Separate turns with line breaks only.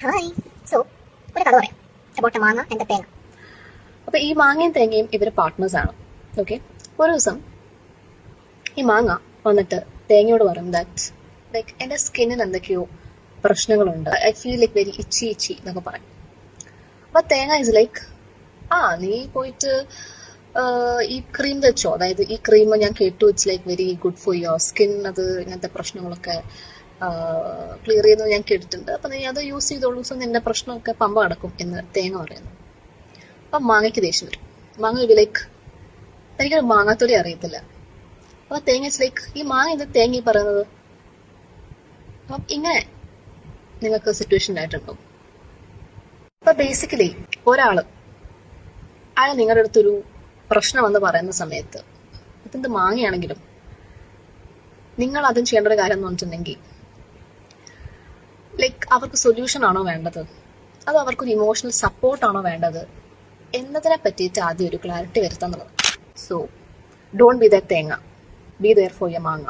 Hi. So ഒരു കഥ പറയാം അബൌട്ട് മാങ്ങ ആൻഡ് തേങ്ങ.
അപ്പൊ ഈ മാങ്ങയും തേങ്ങയും ഇവര് പാർട്ട്നേഴ്സ് ആണ്. ഓക്കെ, ഒരു ദിവസം ഈ മാങ്ങ വന്നിട്ട് തേങ്ങയോട് പറയും ദാറ്റ് ലൈക്ക് എന്റെ സ്കിന്നിന് എന്തൊക്കെയോ പ്രശ്നങ്ങളുണ്ട്, ഐ ഫീൽ ലൈക്ക് വെരി ഇച്ചി എന്നൊക്കെ പറയും. അപ്പൊ തേങ്ങ ഇസ് ലൈക്ക് നീ പോയിട്ട് ഈ ക്രീം വെച്ചോ, അതായത് ഈ ക്രീം ഞാൻ കേട്ടു it's like very good for your skin, അത് ഇങ്ങനത്തെ പ്രശ്നങ്ങളൊക്കെ ക്ലിയർ ചെയ്യുന്നത് ഞാൻ കേട്ടിട്ടുണ്ട്, അപ്പൊ നീ അത് യൂസ് ചെയ്തോളൂ, സോ നിന്റെ പ്രശ്നമൊക്കെ പമ്പ അടക്കും എന്ന് തേങ്ങ പറയുന്നു. അപ്പൊ മാങ്ങയ്ക്ക് ദേഷ്യം വരും. മാങ്ങ ലൈക്ക് എനിക്കൊരു മാങ്ങാത്തൊലി അറിയത്തില്ല. അപ്പൊ തേങ്ങ ലൈക്ക് ഈ മാങ്ങ എന്താ തേങ്ങ ഈ പറയുന്നത്? അപ്പം ഇങ്ങനെ നിങ്ങൾക്ക് സിറ്റുവേഷൻ ആയിട്ടുണ്ടോ? അപ്പൊ ബേസിക്കലി അയാൾ നിങ്ങളുടെ അടുത്തൊരു പ്രശ്നമെന്ന് പറയുന്ന സമയത്ത് ഇതെന്ത് മാങ്ങയാണെങ്കിലും നിങ്ങൾ അതും ചെയ്യേണ്ട ഒരു കാര്യം എന്ന് പറഞ്ഞിട്ടുണ്ടെങ്കിൽ ലൈക്ക് അവർക്ക് സൊല്യൂഷൻ ആണോ വേണ്ടത്, അതോ അവർക്കൊരു ഇമോഷണൽ സപ്പോർട്ടാണോ വേണ്ടത് എന്നതിനെ പറ്റിയിട്ട് ആദ്യം ഒരു ക്ലാരിറ്റി വരുത്താന്നുള്ളത്. So don't be that thenga, be there for your മാങ്ങ.